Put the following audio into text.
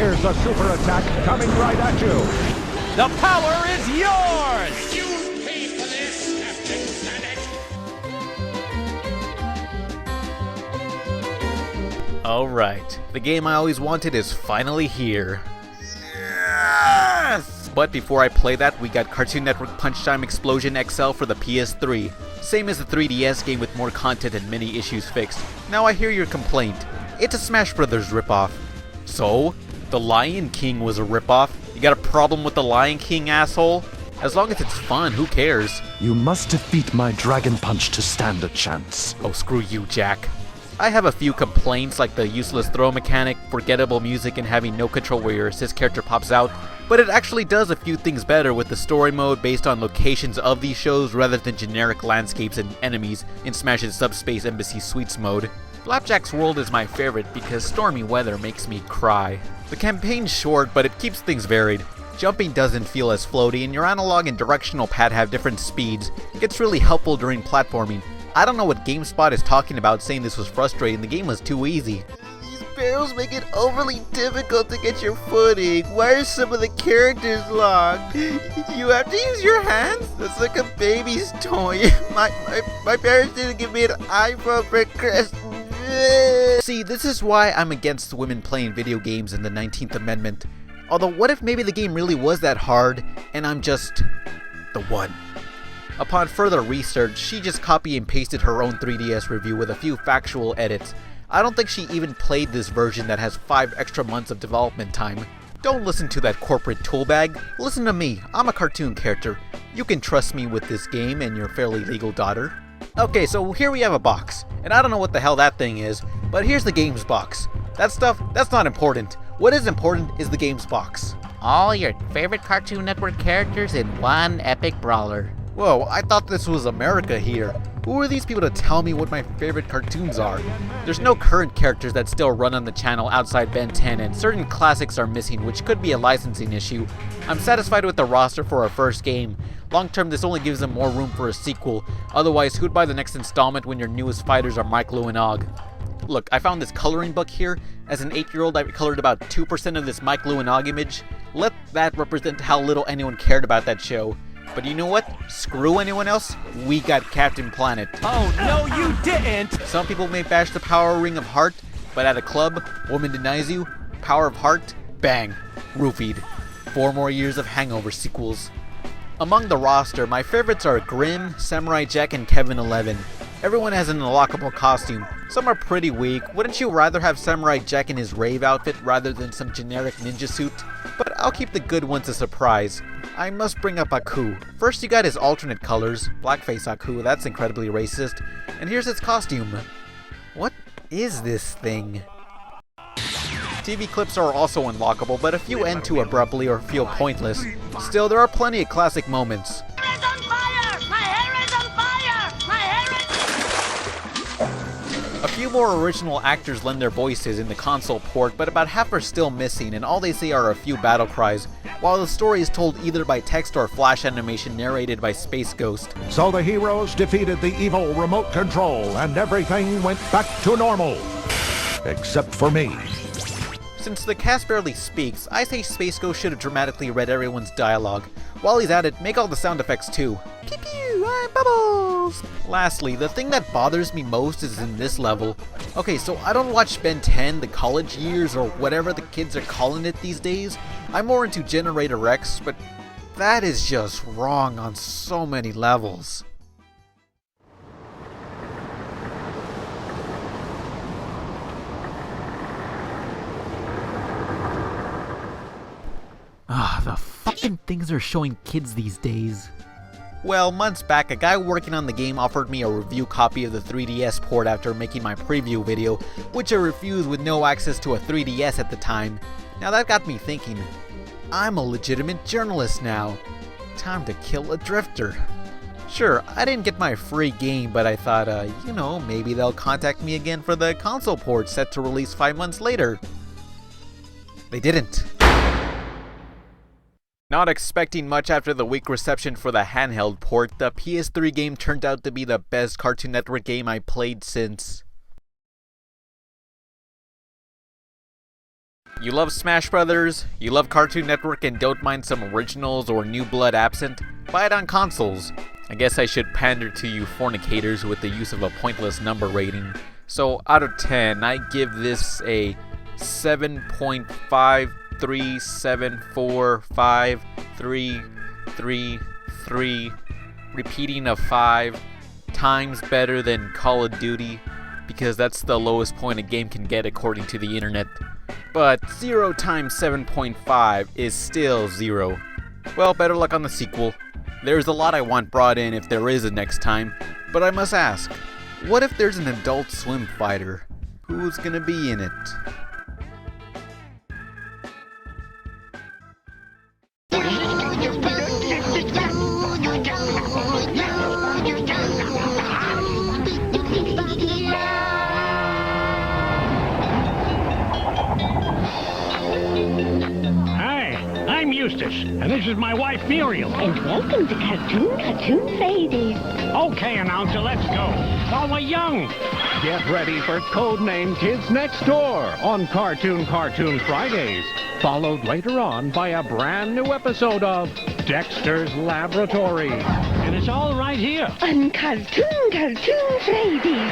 Here's the super attack coming right at you. The power is yours! You pay for this, Captain Planet! Alright, the game I always wanted is finally here. Yes! But before I play that, we got Cartoon Network Punch Time Explosion XL for the PS3. Same as the 3DS game with more content and many issues fixed. Now I hear your complaint. It's a Smash Brothers ripoff. So? The Lion King was a ripoff? You got a problem with the Lion King, asshole? As long as it's fun, who cares? You must defeat my Dragon Punch to stand a chance. Oh, screw you, Jack. I have a few complaints like the useless throw mechanic, forgettable music, and having no control where your assist character pops out, but it actually does a few things better with the story mode based on locations of these shows rather than generic landscapes and enemies in Smash's Subspace Embassy Suites mode. Flapjack's World is my favorite because stormy weather makes me cry. The campaign's short, but it keeps things varied. Jumping doesn't feel as floaty, and your analog and directional pad have different speeds. It gets really helpful during platforming. I don't know what GameSpot is talking about saying this was frustrating, the game was too easy. These barrels make it overly difficult to get your footing. Why are some of the characters locked? You have to use your hands? That's like a baby's toy. My parents didn't give me an iPhone for Christmas. See, this is why I'm against women playing video games in the 19th Amendment. Although, what if maybe the game really was that hard, and I'm just the one? Upon further research, she just copy and pasted her own 3DS review with a few factual edits. I don't think she even played this version that has 5 extra months of development time. Don't listen to that corporate toolbag. Listen to me, I'm a cartoon character. You can trust me with this game and your fairly legal daughter. Okay, so here we have a box, and I don't know what the hell that thing is, but here's the games box. That stuff, that's not important. What is important is the games box. All your favorite Cartoon Network characters in one epic brawler. Whoa, I thought this was America here. Who are these people to tell me what my favorite cartoons are? There's no current characters that still run on the channel outside Ben 10, and certain classics are missing, which could be a licensing issue. I'm satisfied with the roster for our first game. Long term, this only gives them more room for a sequel. Otherwise, who'd buy the next installment when your newest fighters are Mike, Lou, and Og? Look, I found this coloring book here. As an 8-year-old, I colored about 2% of this Mike, Lou, and Og image. Let that represent how little anyone cared about that show. But you know what? Screw anyone else. We got Captain Planet. Oh, no you didn't! Some people may bash the power ring of heart, but at a club, woman denies you, power of heart, bang, roofied. 4 more years of Hangover sequels. Among the roster, my favorites are Grim, Samurai Jack, and Kevin 11. Everyone has an unlockable costume. Some are pretty weak. Wouldn't you rather have Samurai Jack in his rave outfit rather than some generic ninja suit? But I'll keep the good ones a surprise. I must bring up Aku. First you got his alternate colors, blackface Aku, that's incredibly racist. And here's his costume. What is this thing? TV clips are also unlockable, but a few end too abruptly or feel pointless. Still, there are plenty of classic moments. A few more original actors lend their voices in the console port, but about half are still missing, and all they say are a few battle cries, while the story is told either by text or flash animation narrated by Space Ghost. So the heroes defeated the evil remote control, and everything went back to normal. Except for me. Since the cast barely speaks, I say Space Ghost should have dramatically read everyone's dialogue. While he's at it, make all the sound effects too. Pew pew, I'm Bubbles! Lastly, the thing that bothers me most is in this level. Okay, so I don't watch Ben 10, the college years, or whatever the kids are calling it these days. I'm more into Generator X, but that is just wrong on so many levels. The fucking things are showing kids these days. Well, months back, a guy working on the game offered me a review copy of the 3DS port after making my preview video, which I refused with no access to a 3DS at the time. Now that got me thinking, I'm a legitimate journalist now. Time to kill a drifter. Sure, I didn't get my free game, but I thought, maybe they'll contact me again for the console port set to release 5 months later. They didn't. Not expecting much after the weak reception for the handheld port, the PS3 game turned out to be the best Cartoon Network game I played since You love Smash Brothers, you love Cartoon Network and don't mind some originals or new blood absent? Buy it on consoles. I guess I should pander to you fornicators with the use of a pointless number rating. So out of 10, I give this a 7.537453333, repeating of 5 times better than Call of Duty, because that's the lowest point a game can get according to the internet. But 0 times 7.5 is still 0. Well, better luck on the sequel. There's a lot I want brought in if there is a next time, but I must ask, what if there's an Adult Swim fighter? Who's gonna be in it? I'm Eustace, and this is my wife Muriel. And welcome to Cartoon Ladies. Okay, announcer, let's go. While we're young. Get ready for Codename Kids Next Door on Cartoon Fridays. Followed later on by a brand new episode of Dexter's Laboratory. And it's all right here. On Cartoon Ladies.